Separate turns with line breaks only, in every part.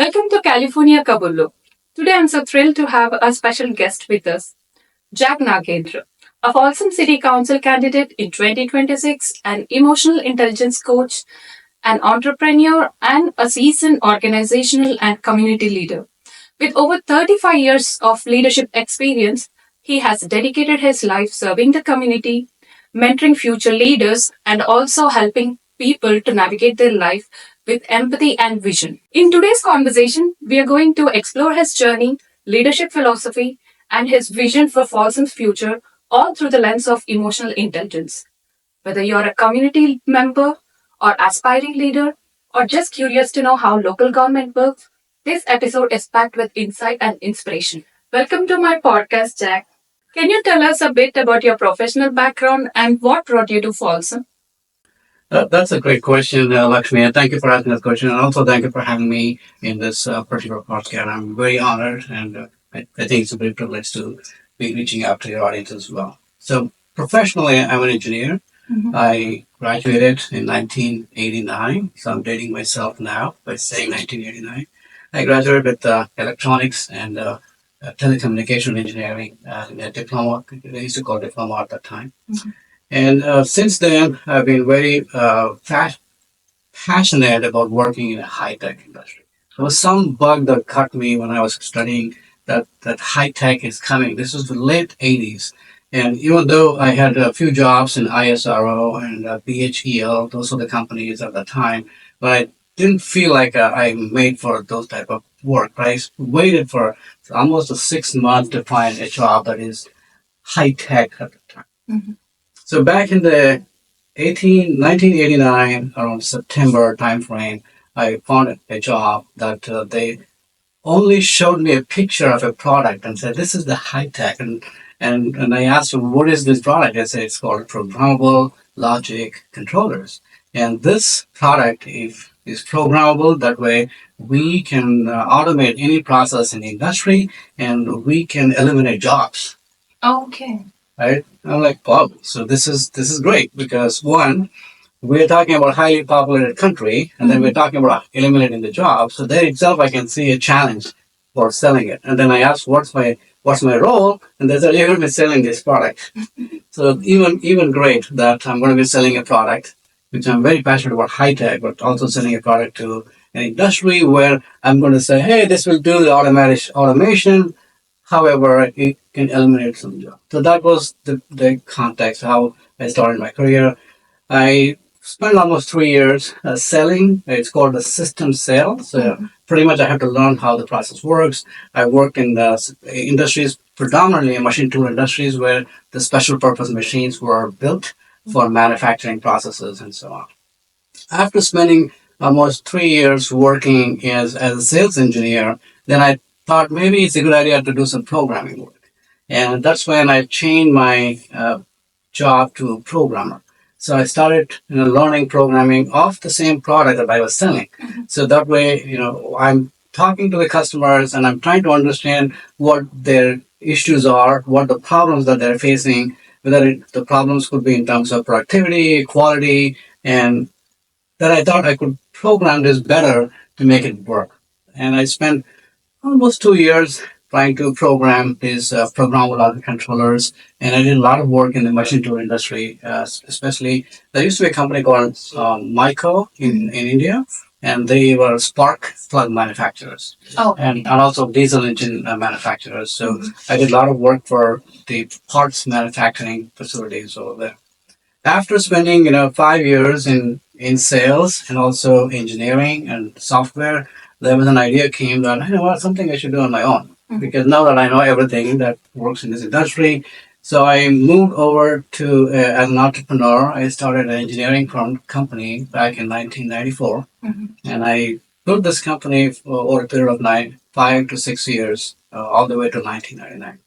Welcome to California, Kaburlu. Today I'm so thrilled to have a special guest with us, Jack Nagendra, a Folsom City Council candidate in 2026, an emotional intelligence coach, an entrepreneur, and a seasoned organizational and community leader. With over 35 years of leadership experience, he has dedicated his life serving the community, mentoring future leaders, and also helping people to navigate their life with empathy and vision. In today's conversation, we are going to explore his journey, leadership philosophy, and his vision for Folsom's future, all through the lens of emotional intelligence. Whether you're a community member or aspiring leader, or just curious to know how local government works, this episode is packed with insight and inspiration. Welcome to my podcast, Jack. Can you tell us a bit about your professional background and what brought you to Folsom?
That's a great question, Lakshmi, and thank you for asking that question. And also, thank you for having me in this particular podcast. I'm very honored, and I think it's a great privilege to be reaching out to your audience as well. So, professionally, I'm an engineer. I graduated in 1989, so I'm dating myself now by saying 1989. I graduated with electronics and telecommunication engineering, a diploma. They used to call it diploma at that time. And since then, I've been very passionate about working in a high-tech industry. There was some bug that caught me when I was studying that high-tech is coming. This was the late 80s. And even though I had a few jobs in ISRO and BHEL, those were the companies at the time, but I didn't feel like I'm made for those type of work. I waited for almost a 6 months to find a job that is high-tech at the time. So back in the 1989, around September timeframe, I found a job that they only showed me a picture of a product and said, this is the high tech. And I asked them, what is this product? They said, it's called programmable logic controllers. And this product is programmable. That way we can automate any process in the industry and we can eliminate jobs. Okay. Right? I'm like, wow. So this is great because one, we're talking about highly populated country, and then we're talking about eliminating the job. So there itself, I can see a challenge for selling it. And then I asked, what's my role? And they said, you're going to be selling this product. So even great that I'm going to be selling a product, which I'm very passionate about high tech, but also selling a product to an industry where I'm going to say, hey, this will do the automation. However, it can eliminate some jobs. So that was the context how I started my career. I spent almost 3 years selling. It's called a system sale. So pretty much I have to learn how the process works. I work in the industries, predominantly in machine tool industries, where the special purpose machines were built for manufacturing processes and so on. After spending almost 3 years working as a sales engineer, then I thought maybe it's a good idea to do some programming work. And that's when I changed my job to programmer. So I started learning programming of the same product that I was selling. So that way, I'm talking to the customers and I'm trying to understand what their issues are, what the problems that they're facing, whether the problems could be in terms of productivity, quality, and that I thought I could program this better to make it work. And I spent almost 2 years trying to program these programmable logic controllers. And I did a lot of work in the machine tool industry, especially there used to be a company called Myco in India, and they were spark plug manufacturers and also diesel engine manufacturers. So I did a lot of work for the parts manufacturing facilities over there. After spending 5 years in sales and also engineering and software, there was an idea came that something I should do on my own because now that I know everything that works in this industry, so I moved over to as an entrepreneur. I started an engineering firm company back in 1994, and I built this company for over a period of 5 to 6 years, all the way to 1999.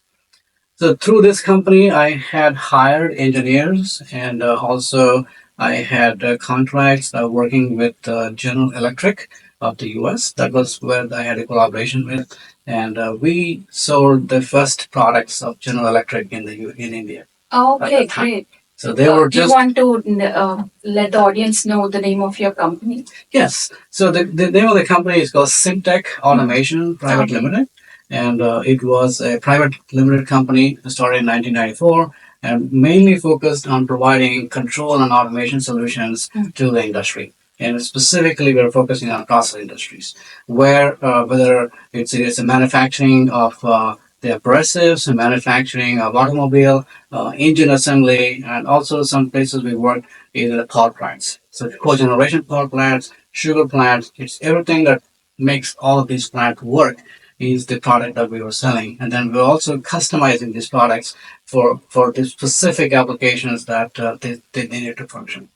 So through this company, I had hired engineers and also I had contracts working with General Electric of the US. That was where I had a collaboration with. And we sold the first products of General Electric in India. Okay, great. So they were
Do you
just
want to let the audience know the name of your company?
Yes. So the name of the company is called Syntech Automation Private
Okay.
Limited, and it was a private limited company started in 1994 and mainly focused on providing control and automation solutions to the industry. And specifically, we're focusing on process industries, where whether it's a manufacturing of the abrasives, and manufacturing of automobile, engine assembly, and also some places we work in the power plants. So cogeneration power plants, sugar plants, it's everything that makes all of these plants work is the product that we were selling. And then we're also customizing these products for the specific applications that they needed to function.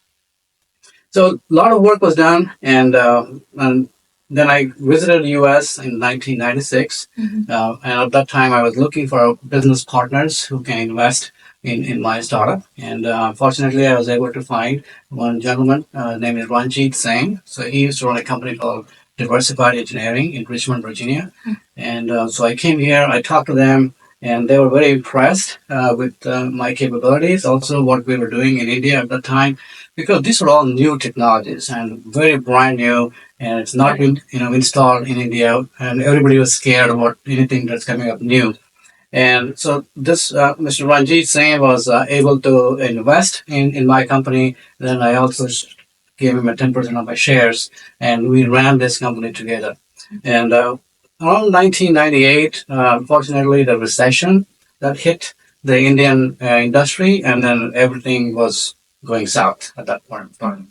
So a lot of work was done, and then I visited the U.S. in 1996, and at that time I was looking for business partners who can invest in my startup. And fortunately, I was able to find one gentleman named is Ranjit Singh. So he used to run a company called Diversified Engineering in Richmond, Virginia. And so I came here, I talked to them, and they were very impressed with my capabilities, also what we were doing in India at that time, because these are all new technologies and very brand new, and it's not been installed in India, and everybody was scared about anything that's coming up new. And so this Mr. Ranjit Singh was able to invest in my company. Then I also gave him a 10% of my shares, and we ran this company together. And around 1998, unfortunately, the recession that hit the Indian industry, and then everything was going south at that point in time.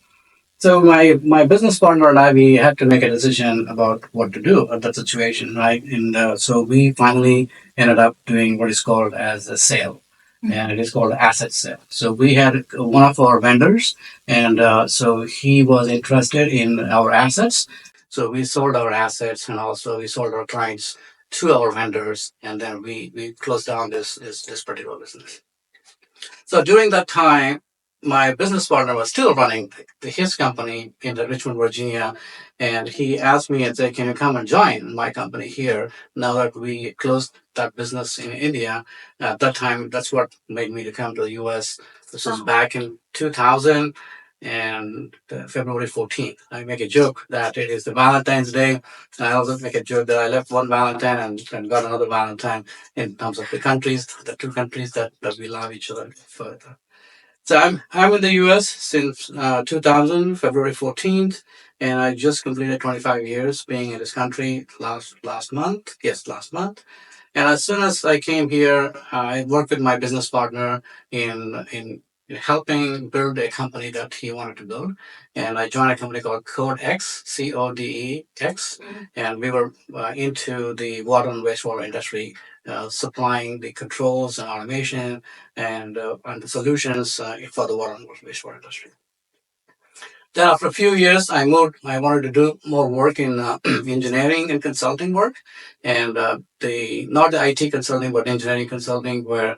So my business partner and I, we had to make a decision about what to do at that situation, right? And so we finally ended up doing what is called as a sale, and it is called asset sale. So we had one of our vendors, and so he was interested in our assets. So we sold our assets, and also we sold our clients to our vendors, and then we closed down this particular business. So during that time, my business partner was still running his company in the Richmond, Virginia, and he asked me and said, "Can you come and join my company here now that we closed that business in India?" At that time, that's what made me to come to the U.S. This was back in 2000 and February 14th. I make a joke that it is the Valentine's Day. I also make a joke that I left one Valentine and got another Valentine in terms of the two countries that we love each other further. So I'm in the U.S. since 2000, February 14th, and I just completed 25 years being in this country last month. Yes, last month. And as soon as I came here, I worked with my business partner in helping build a company that he wanted to build. And I joined a company called CodeX, CODEX, and we were into the water and wastewater industry, supplying the controls and automation and the solutions for the water and wastewater industry. Then after a few years, I moved. I wanted to do more work in engineering and consulting work, and the not the IT consulting, but engineering consulting, where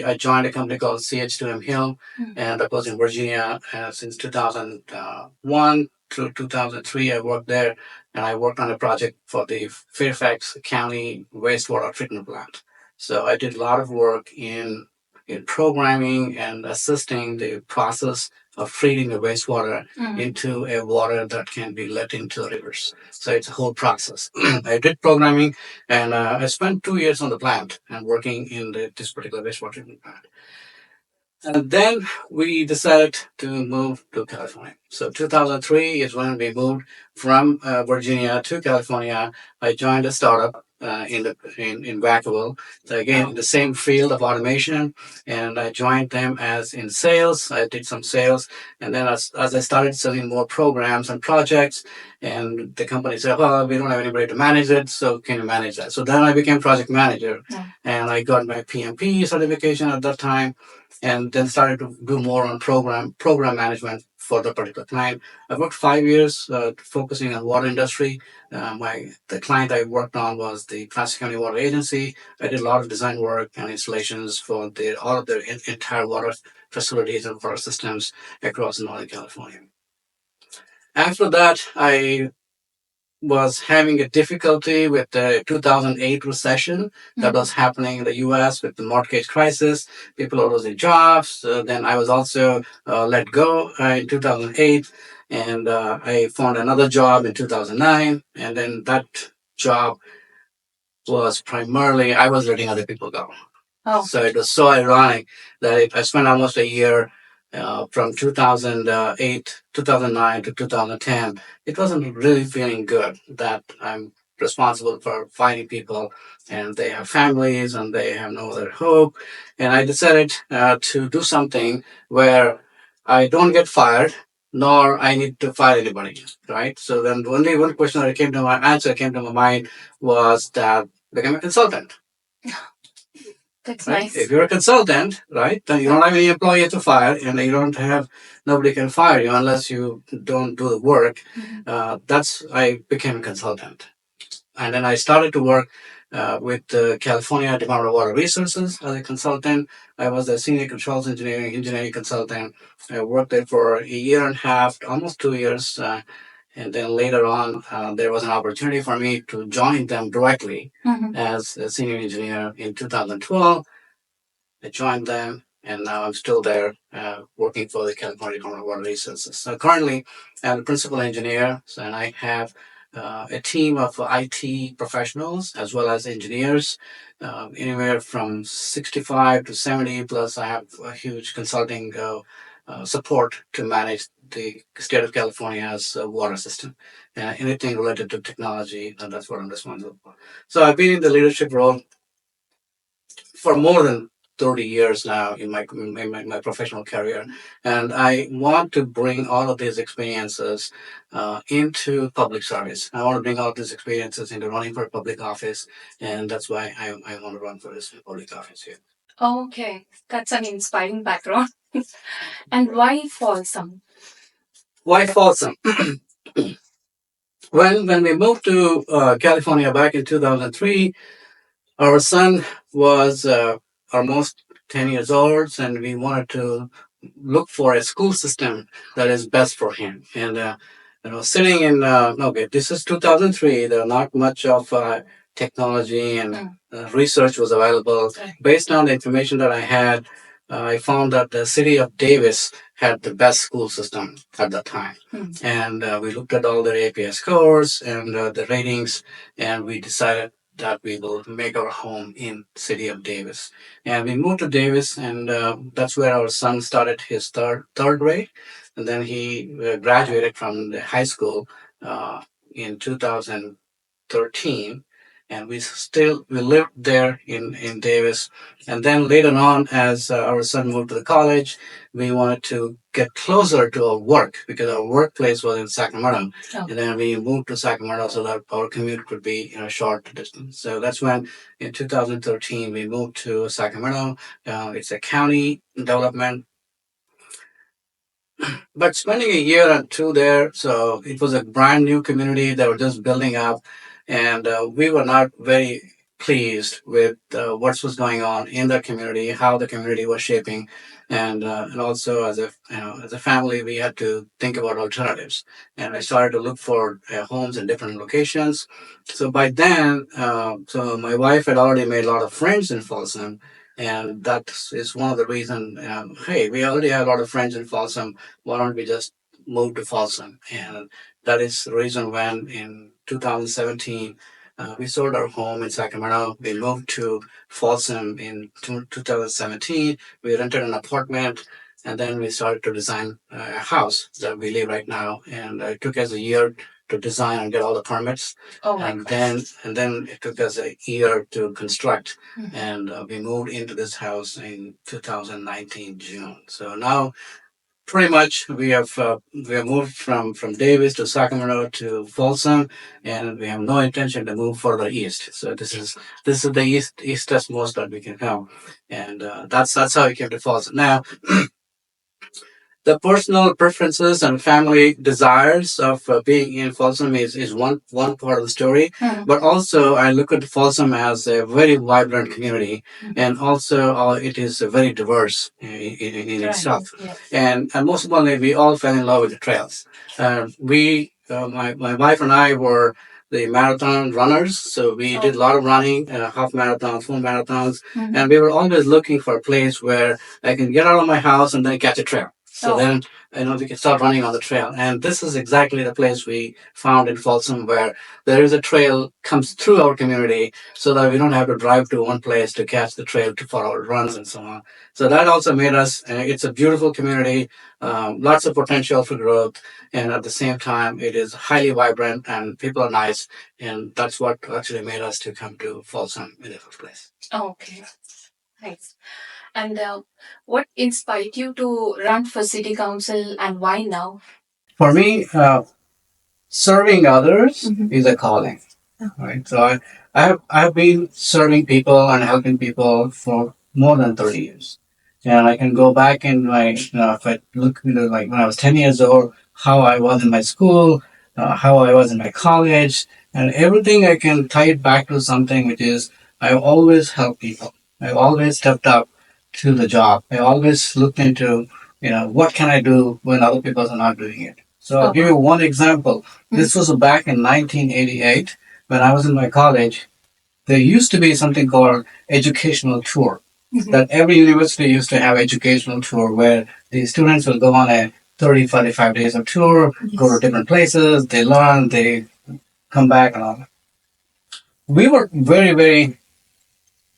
I joined a company called CH2M Hill, and that was in Virginia since 2001 through 2003. I worked there, and I worked on a project for the Fairfax County wastewater treatment plant. So I did a lot of work in programming and assisting the process of treating the wastewater into a water that can be let into the rivers. So it's a whole process. I did programming, and I spent 2 years on the plant and working in this particular wastewater treatment plant. And then we decided to move to California. So 2003 is when we moved from Virginia to California. I joined a startup in Vacaville. So again, in the same field of automation, and I joined them as in sales. I did some sales, and then as I started selling more programs and projects, and the company said, "Well, we don't have anybody to manage it, so can you manage that?" So then I became project manager, and I got my PMP certification at that time, and then started to do more on program management for the particular client. I worked 5 years focusing on water industry. The client I worked on was the Placer County Water Agency. I did a lot of design work and installations for all of their entire water facilities and water systems across Northern California. After that, I was having a difficulty with the 2008 recession that was happening in the US with the mortgage crisis. People are losing jobs. Then I was also let go in 2008, and I found another job in 2009. And then that job was primarily I was letting other people go. Oh. So it was so ironic that I spent almost a year from 2008, 2009 to 2010. It wasn't really feeling good that I'm responsible for finding people and they have families and they have no other hope. And I decided to do something where I don't get fired nor I need to fire anybody, right? So then the only one question that came to my answer came to my mind was that become a consultant. That's right? Nice. If you're a consultant, right, then you don't have any employee to fire, and you don't have nobody can fire you unless you don't do the work. That's I became a consultant, and then I started to work with the California Department of Water Resources as a consultant. I was a senior controls engineering consultant. I worked there for a year and a half, almost 2 years. And then later on, there was an opportunity for me to join them directly as a senior engineer in 2012. I joined them, and now I'm still there working for the California Department of Water Resources. So currently, I'm the principal engineer, and I have a team of IT professionals as well as engineers, anywhere from 65 to 70. Plus, I have a huge consulting support to manage the state of California's water system. Anything related to technology, that's what I'm responsible for. So I've been in the leadership role for more than 30 years now in my professional career. And I want to bring all of these experiences into public service. I want to bring all of these experiences into running for a public office. And that's why I want to run for this public office here. Okay, that's an inspiring background. And why Folsom? Why Folsom? When we moved to California back in 2003, our son was almost 10 years old, and we wanted to look for a school system that is best for him. And, sitting in, okay, this is 2003, there are not much of technology and research was available. Based on the information that I had, I found that the city of Davis had the best school system at that time. And we looked at all their API scores and the ratings, and we decided that we will make our home in city of Davis. And we moved to Davis, and that's where our son started his third grade. And then he graduated from the high school in 2013. And we lived there in Davis. And then later on, as our son moved to the college, we wanted to get closer to our work because our workplace was in Sacramento. Oh. And then we moved to Sacramento so that our commute could be in a short distance. So that's when in 2013 we moved to Sacramento. It's a county development, but spending a year or two there, so it was a brand new community that were just building up, and we were not very pleased with what was going on in the community, how the community was shaping, and also as a family, we had to think about alternatives. And I started to look for homes in different locations. So by then, so my wife had already made a lot of friends in Folsom. And that is one of the reasons, hey, we already have a lot of friends in Folsom, why don't we just move to Folsom? And that is the reason when in 2017, we sold our home in Sacramento. We moved to Folsom in 2017. We rented an apartment, and then we started to design a house that we live right now. And it took us a year to design and get all the permits. Oh my and then it took us a year to construct. And we moved into this house in 2019 June. So now pretty much we have moved from Davis to Sacramento to Folsom, and we have no intention to move further east. So this is the eastest most that we can come, and that's how we came to Folsom. Now the personal preferences and family desires of being in Folsom is one part of the story. But also I look at Folsom as a very vibrant community, and also it is very diverse in itself. Yes. And most importantly, we all fell in love with the trails. My wife and I were the marathon runners. So we did a lot of running, half marathons, full marathons, and we were always looking for a place where I can get out of my house and then catch a trail. So then, we can start running on the trail. And this is exactly the place we found in Folsom, where there is a trail comes through our community, so that we don't have to drive to one place to catch the trail for our runs and so on. So that also made us. It's a beautiful community, lots of potential for growth, and at the same time, it is highly vibrant and people are nice, and that's what actually made us to come to Folsom in the first place. Okay, nice. And what inspired you to run for city council and why now? For me, serving others is a calling, right? So I've been serving people and helping people for more than 30 years. And I can go back in my, if I look, like when I was 10 years old, how I was in my school, how I was in my college, and everything I can tie it back to something which is I've always helped people. I've always stepped up to the job. I always looked into, what can I do when other people are not doing it. So I'll give you one example. This was back in 1988 when I was in my college. There used to be something called educational tour. That every university used to have educational tour where the students will go on a 30, 45 days of tour, go to different places, they learn, they come back and all that. We were very, very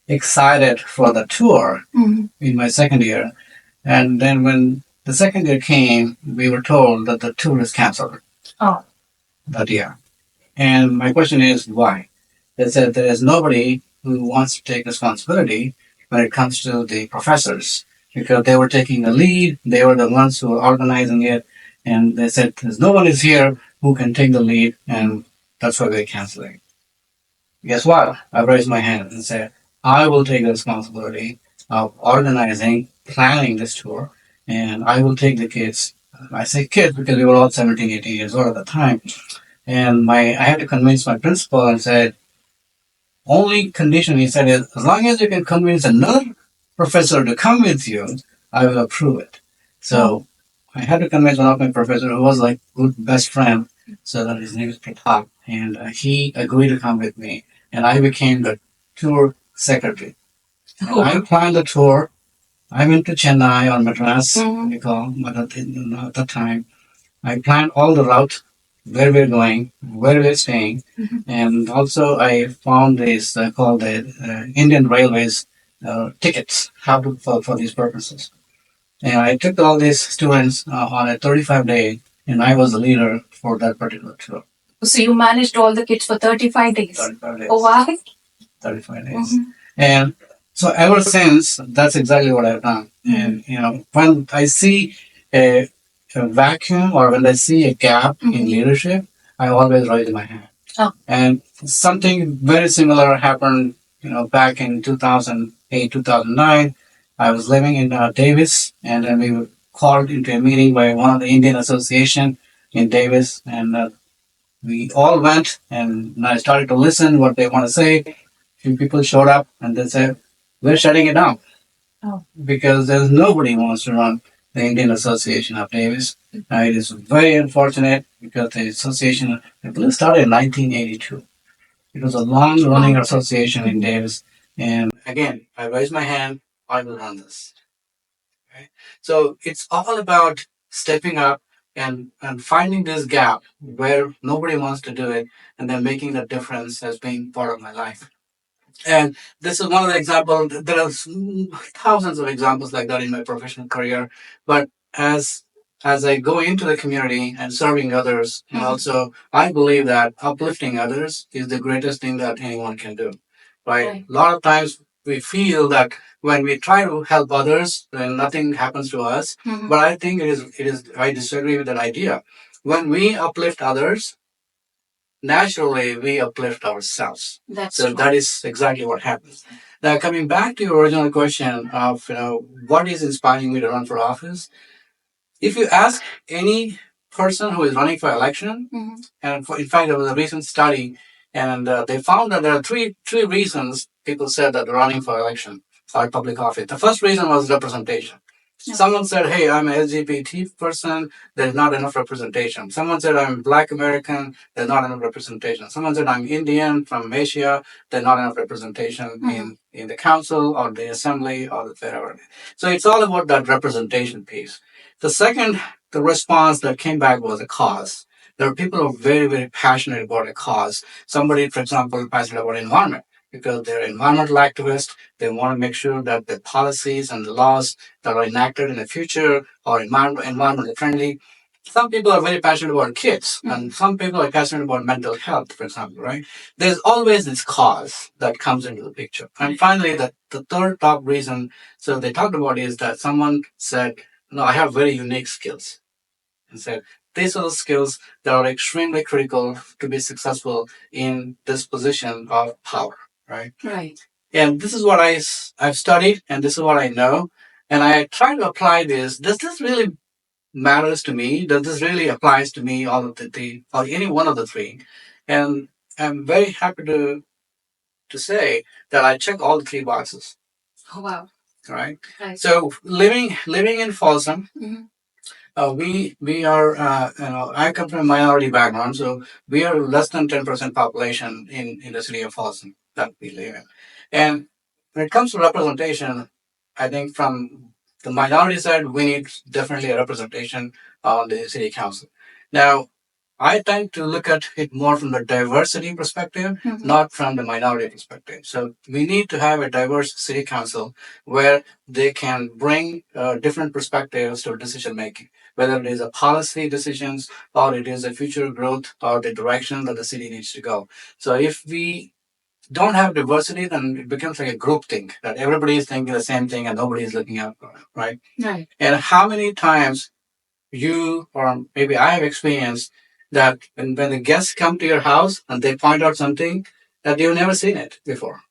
excited for the tour in my second year. And then when the second year came, we were told that the tour is canceled that year. And my question is, why? They said there is nobody who wants to take responsibility when it comes to the professors because they were taking the lead. They were the ones who were organizing it. And they said, there's no one is here who can take the lead. And that's why they're canceling. Guess what? I raised my hand and said, I will take the responsibility of organizing, planning this tour. And I will take the kids. I say kids because we were all 17, 18 years old at the time. And I had to convince my principal and said, only condition he said is as long as you can convince another professor to come with you, I will approve it. So I had to convince one of my professors who was like good best friend, so that his name is Pratap, and he agreed to come with me, and I became the tour secretary. And I planned the tour. I went to Chennai or Madras, we call, but at that time I planned all the route, where we're going, where we're staying, and also I found this called the Indian Railways tickets, how to for these purposes. And I took all these students on a 35-day, and I was the leader for that particular tour. So you managed all the kids for 35 days? 35 days. Oh, wow. 35 days. And so ever since, that's exactly what I've done. And, when I see a vacuum or when I see a gap in leadership, I always raise my hand. And something very similar happened, back in 2008, 2009. I was living in Davis, and then we were called into a meeting by one of the Indian Association in Davis, and we all went, and I started to listen what they want to say. Few people showed up, and they said, "We're shutting it down because there's nobody who wants to run the Indian Association of Davis." It is very unfortunate because the association, I believe, started in 1982. It was a long-running association in Davis, and again, I raised my hand. I will run this. Right? So it's all about stepping up and finding this gap where nobody wants to do it, and then making the difference as being part of my life. And this is one of the examples. There are thousands of examples like that in my professional career. But as I go into the community and serving others, and also I believe that uplifting others is the greatest thing that anyone can do. Right? A lot of times we feel that when we try to help others, then nothing happens to us. But I think it is. I disagree with that idea. When we uplift others, naturally we uplift ourselves. So true. That is exactly what happens. Now, coming back to your original question of what is inspiring me to run for office, if you ask any person who is running for election, and in fact there was a recent study, and they found that there are three reasons people said that they're running for election or public office. The first reason was representation. Someone said, hey, I'm an LGBT person, there's not enough representation. Someone said, I'm Black American, there's not enough representation. Someone said, I'm Indian from Asia, there's not enough representation in the council or the assembly or whatever. So it's all about that representation piece. The second, the response that came back was a cause. There are people who are very, very passionate about a cause. Somebody, for example, passionate about environment because they're environmental activists. They want to make sure that the policies and the laws that are enacted in the future are environmentally friendly. Some people are very passionate about kids, and some people are passionate about mental health, for example, right? There's always this cause that comes into the picture. And finally, the third top reason, so they talked about is that someone said, no, I have very unique skills. And said, these are the skills that are extremely critical to be successful in this position of power, right? Right. And this is what I've studied, and this is what I know. And I try to apply this. Does this really matters to me? Does this really applies to me? All of the three, or any one of the three? And I'm very happy to say that I check all the three boxes. Oh wow! Right. Right. So living in Folsom, we are I come from a minority background, so we are less than 10% population in the city of Folsom that we live in. And when it comes to representation, I think from the minority side, we need definitely a representation on the city council. Now, I tend to look at it more from the diversity perspective, not from the minority perspective. So we need to have a diverse city council where they can bring different perspectives to decision making, whether it is a policy decisions or it is a future growth or the direction that the city needs to go. So if we don't have diversity, then it becomes like a group thing that everybody is thinking the same thing and nobody is looking out for it, right? Right. And how many times you or maybe I have experienced that when the guests come to your house and they point out something that you've never seen it before.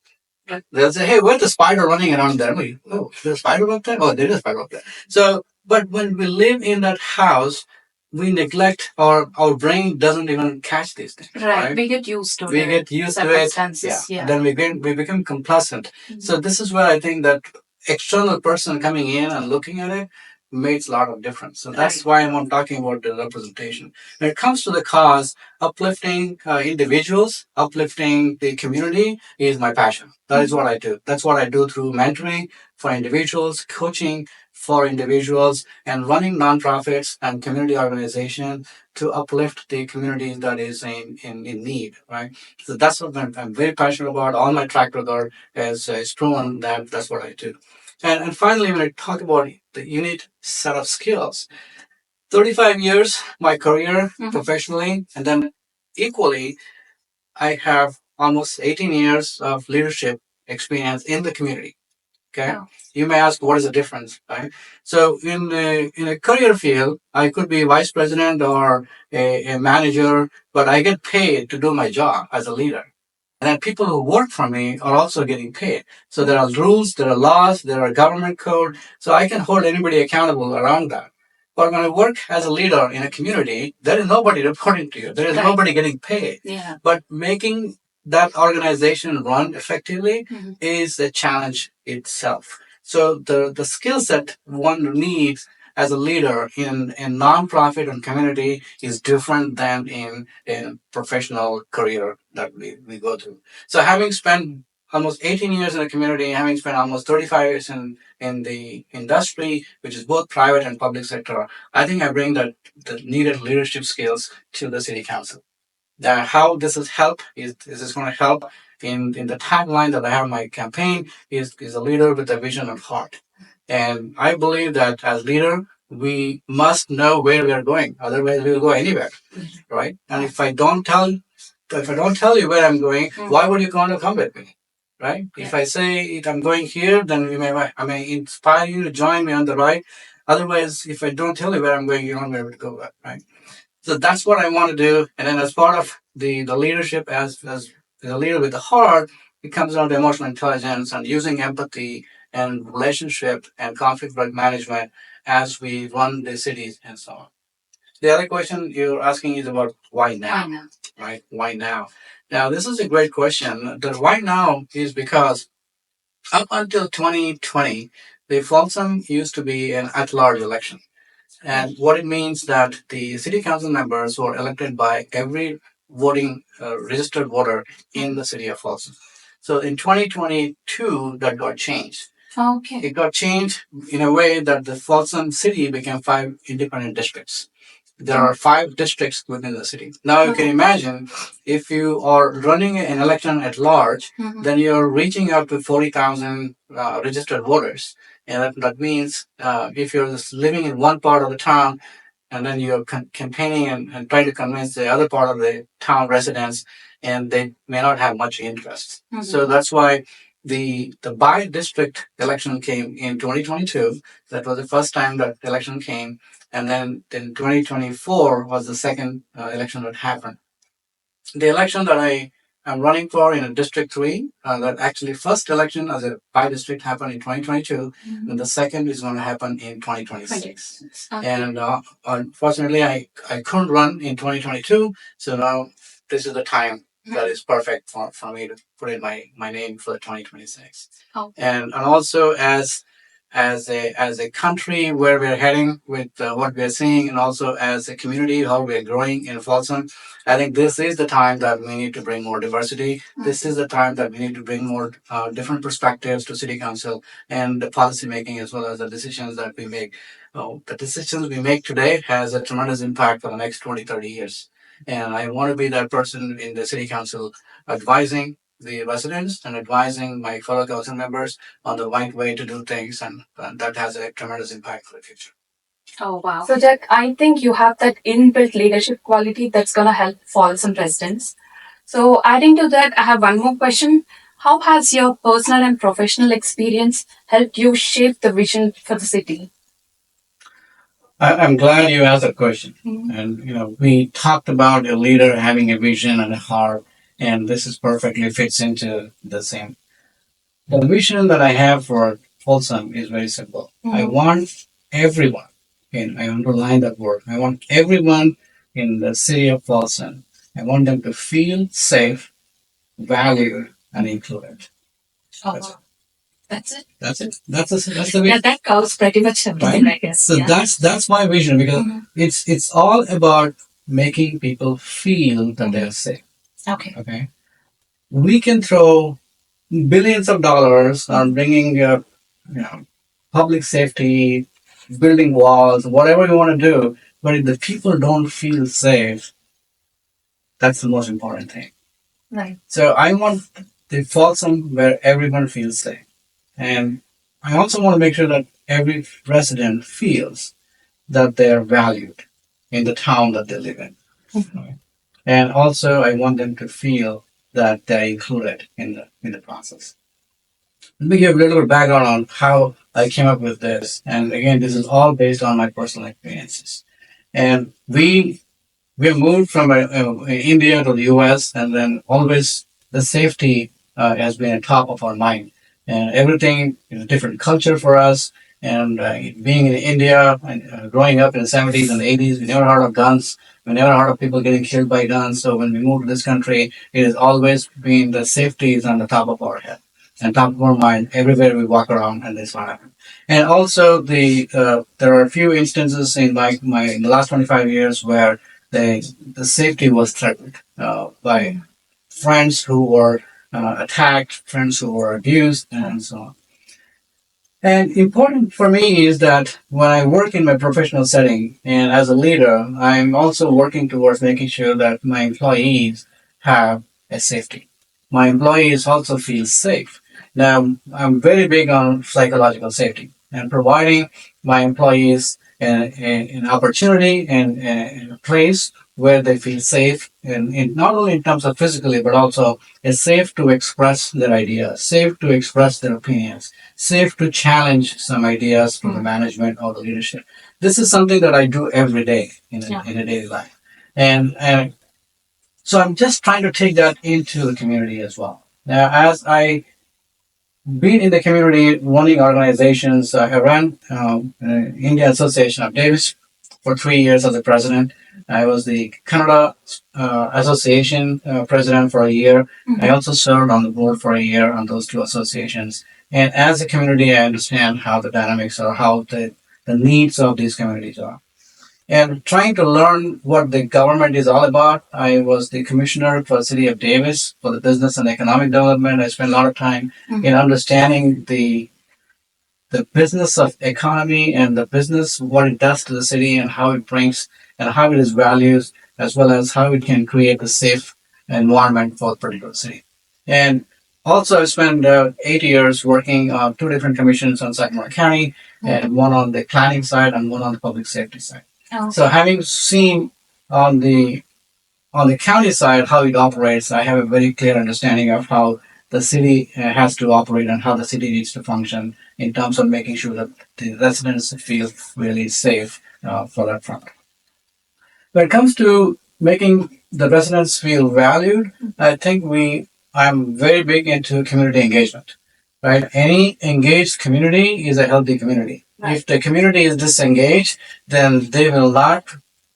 Right. They'll say, hey, where's the spider running around there? We, oh, there's a spider up there? Oh, there is a spider up there. So, but when we live in that house, we neglect or our brain doesn't even catch these things. Right. We get used to it. We get used to it. Yeah. And then we become complacent. So this is where I think that external person coming in and looking at it makes a lot of difference. So that's why I'm talking about the representation. When it comes to the cause, uplifting individuals, uplifting the community is my passion. That is what I do. That's what I do through mentoring for individuals, coaching for individuals, and running nonprofits and community organizations to uplift the communities that is in need, right? So that's what I'm very passionate about. All my track record is proven that that's what I do. And finally, when I talk about the unique set of skills, 35 years, my career professionally, and then equally, I have almost 18 years of leadership experience in the community. Okay. Wow. You may ask, what is the difference, right? So in a career field, I could be vice president or a manager, but I get paid to do my job as a leader. And then people who work for me are also getting paid. So there are rules, there are laws, there are government code. So I can hold anybody accountable around that. But when I work as a leader in a community, there is nobody reporting to you. There is nobody getting paid. Yeah. But making that organization run effectively is a challenge itself. So the skill set one needs as a leader in nonprofit and community is different than in professional career that we go through. So having spent almost 18 years in the community, having spent almost 35 years in the industry, which is both private and public sector, I think I bring the needed leadership skills to the city council. How this is help is this going to help in the tagline that I have in my campaign is a leader with a vision and heart. And I believe that as leader, we must know where we are going. Otherwise, we will go anywhere, right? And if I don't tell you where I'm going, why would you want to come with me, right? Yeah. If I say I'm going here, then I may inspire you to join me on the ride. Otherwise, if I don't tell you where I'm going, you don't know where to go, right? So that's what I want to do. And then as part of the leadership as a leader with the heart, it comes down to emotional intelligence and using empathy and relationship and conflict management as we run the cities and so on. The other question you're asking is about why now? Why now? Right? Why now? Now, this is a great question. The why now is because up until 2020, The Folsom used to be an at-large election. And what it means that the city council members were elected by every voting registered voter in the city of Folsom. So in 2022, that got changed. Okay. It got changed in a way that the Folsom city became 5 independent districts. There are 5 districts within the city. Now you can imagine if you are running an election at large, then you're reaching out to 40,000 registered voters. And that means if you're just living in one part of the town and then you're campaigning and trying to convince the other part of the town residents, and they may not have much interest. So that's why the by district election came in 2022. That was the first time that election came, and then in 2024 was the second election that happened. The election that I am running for in District 3, that actually first election as a by district happened in 2022, and the second is going to happen in 2026. Okay. And unfortunately, I couldn't run in 2022, so now this is the time that is perfect for me to put in my name for 2026. Oh. And also as a country where we're heading with what we're seeing, and also as a community how we're growing in Folsom, I think this is the time that we need to bring more diversity. This is the time that we need to bring more different perspectives to city council and the policy making, as well as the decisions that we make. The decisions we make today has a tremendous impact for the next 20, 30 years. And I want to be that person in the city council advising the residents and advising my fellow council members on the right way to do things, and that has a tremendous impact for the future. Oh, wow. So, Jack, I think you have that inbuilt leadership quality that's going to help Folsom residents. So, adding to that, I have one more question. How has your personal and professional experience helped you shape the vision for the city? I'm glad you asked that question. And, we talked about a leader having a vision and a heart, and this is perfectly fits into the same. The vision that I have for Folsom is very simple. I want everyone, and I underline that word, I want everyone in the city of Folsom, I want them to feel safe, valued, and included. That's it. That's it. That's the vision. That covers pretty much everything, right? I guess. So that's my vision, because it's all about making people feel that they're safe. Okay. Okay. We can throw billions of dollars on bringing public safety, building walls, whatever you want to do, but if the people don't feel safe, that's the most important thing. Right. So I want the Folsom where everyone feels safe. And I also want to make sure that every resident feels that they're valued in the town that they live in. Right? And also I want them to feel that they're included in the process. Let me give a little background on how I came up with this. And again, this is all based on my personal experiences. And we moved from India to the US, and then always the safety has been on top of our mind. And everything is a different culture for us. And being in India and growing up in the 70s and 80s, we never heard of guns. We never heard of people getting killed by guns. So when we moved to this country, it has always been the safety is on the top of our head and top of our mind everywhere we walk around, and this will happen. And also, there are a few instances in in the last 25 years where the safety was threatened by friends who were attacked, friends who were abused, and so on. And important for me is that when I work in my professional setting and as a leader, I'm also working towards making sure that my employees have a safety. My employees also feel safe. Now, I'm very big on psychological safety and providing my employees an opportunity and a place where they feel safe, and not only in terms of physically, but also is safe to express their ideas, safe to express their opinions, safe to challenge some ideas from the management or the leadership. This is something that I do every day in a daily life. And so I'm just trying to take that into the community as well. Now, as I been in the community running organizations, I ran Indian Association of Davis for 3 years as a president. I was the Canada Association president for a year. I also served on the board for a year on those two associations. And as a community, I understand how the dynamics are, how the needs of these communities are. And trying to learn what the government is all about. I was the commissioner for the city of Davis for the business and economic development. I spent a lot of time in understanding the business of economy and the business, what it does to the city and how it brings and how it is values, as well as how it can create a safe environment for a particular city. And also, I spent 8 years working on two different commissions on Sacramento County, and one on the planning side and one on the public safety side. Oh. So, having seen on the county side how it operates, I have a very clear understanding of how the city has to operate and how the city needs to function in terms of making sure that the residents feel really safe for that front. When it comes to making the residents feel valued, I think I'm very big into community engagement. Right? Any engaged community is a healthy community. Right. If the community is disengaged, then they will not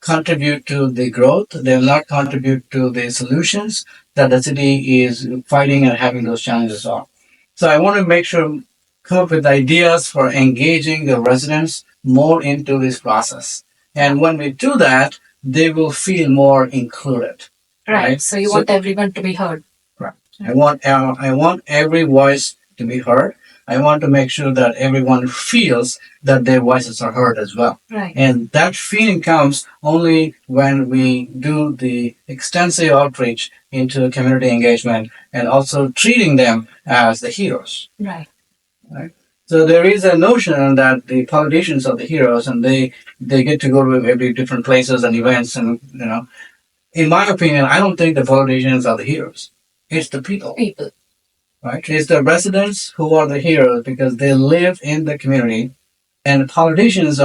contribute to the growth. They will not contribute to the solutions that the city is fighting and having those challenges on. So I want to make sure come up with ideas for engaging the residents more into this process. And when we do that, they will feel more included. Right. So you want everyone to be heard. Right. I want every voice to be heard. I want to make sure that everyone feels that their voices are heard as well. Right. And that feeling comes only when we do the extensive outreach into community engagement and also treating them as the heroes. Right. Right. So there is a notion that the politicians are the heroes and they get to go to every different places and events and in my opinion, I don't think the politicians are the heroes. It's the people. People. Right? It's the residents who are the heroes because they live in the community. And the politicians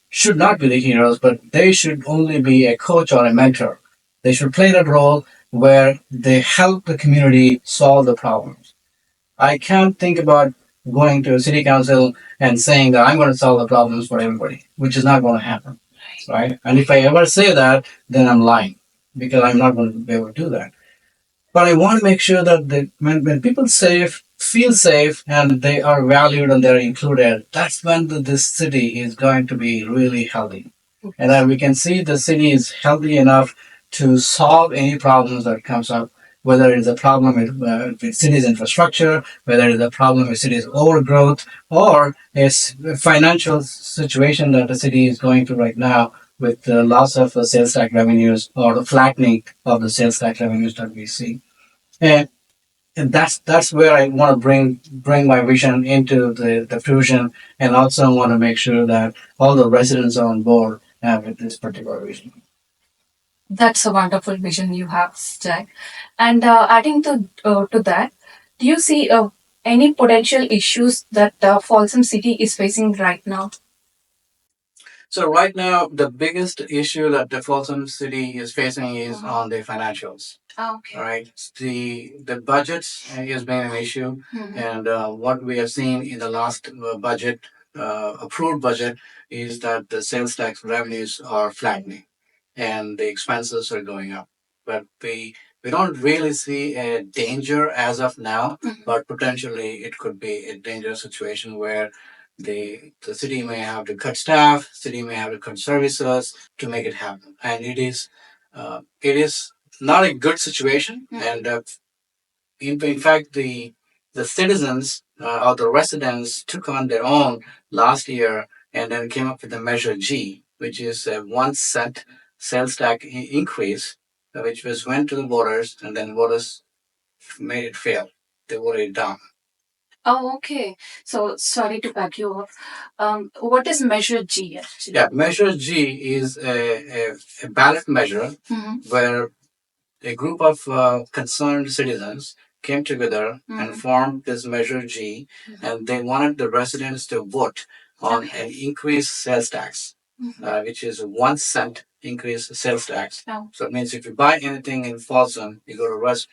should not be the heroes, but they should only be a coach or a mentor. They should play that role where they help the community solve the problems. I can't think about going to a city council and saying that I'm going to solve the problems for everybody, which is not going to happen. Right? And if I ever say that, then I'm lying because I'm not going to be able to do that. But I want to make sure that when people feel safe and they are valued and they're included, that's when this city is going to be really healthy. And then we can see the city is healthy enough to solve any problems that comes up, whether it's a problem with city's infrastructure, whether it's a problem with city's overgrowth, or a financial situation that the city is going through right now with the loss of sales tax revenues or the flattening of the sales tax revenues that we see. And that's where I want to bring my vision into the fusion, and also want to make sure that all the residents are on board with this particular vision. That's a wonderful vision you have, Jack. And adding to that, do you see any potential issues that Folsom City is facing right now? So right now, the biggest issue that the Folsom City is facing is on the financials. Okay. All right. The budget has been an issue, and what we have seen in the last budget, approved budget, is that the sales tax revenues are flattening, and the expenses are going up. But we don't really see a danger as of now, but potentially it could be a dangerous situation where the city may have to cut staff, city may have to cut services to make it happen, and it is not a good situation. And in fact, the citizens or the residents took on their own last year and then came up with the measure G, which is a 1 cent sales tax increase, which was went to the voters, and then voters made it fail. They voted it down. Oh, okay. So sorry to cut you off. What is Measure G actually? Yeah, Measure G is a ballot measure where a group of concerned citizens came together and formed this Measure G, and they wanted the residents to vote on an increased sales tax, which is a 1 cent increased sales tax. Oh. So it means if you buy anything in Folsom, you go to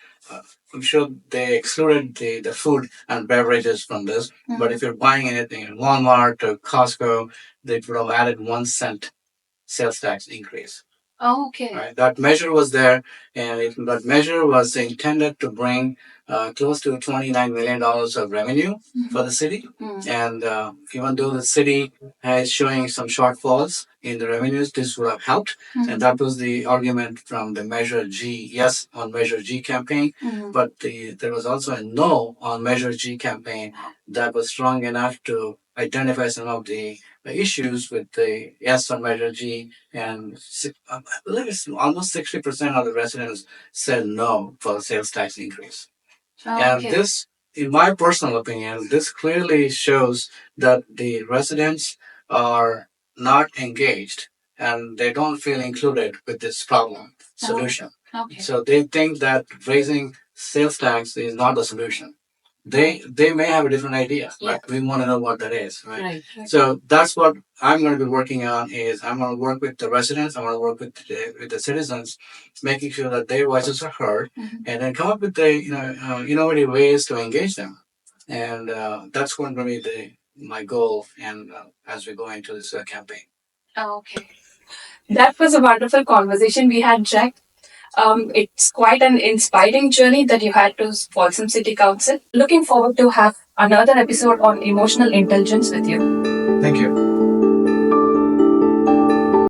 I'm sure they excluded the food and beverages from this, but if you're buying anything in Walmart or Costco, they would have added 1 cent sales tax increase.
Okay.
Right? That measure was there, and that measure was intended to bring close to $29 million of revenue for the city. And even though the city is showing some shortfalls in the revenues, this would have helped. And that was the argument from the Measure G, yes on Measure G campaign. But there was also a no on Measure G campaign that was strong enough to identify some of the issues with the yes on Measure G, and I believe it's almost 60% of the residents said no for the sales tax increase. And
Okay.
this, in my personal opinion, this clearly shows that the residents are not engaged and they don't feel included with this problem solution.
Okay.
So they think that raising sales tax is not the solution. They may have a different idea, but we want to know what that is, right? Right. So that's what I'm going to be working on. Is I'm going to work with the residents. I'm going to work with the citizens, making sure that their voices are heard, and then come up with the innovative ways to engage them. And that's going to be my goal. And as we go into this campaign. Okay.
That was a wonderful conversation we had, Jack. It's quite an inspiring journey that you had to Folsom City Council. Looking forward to have another episode on emotional intelligence with you.
Thank you.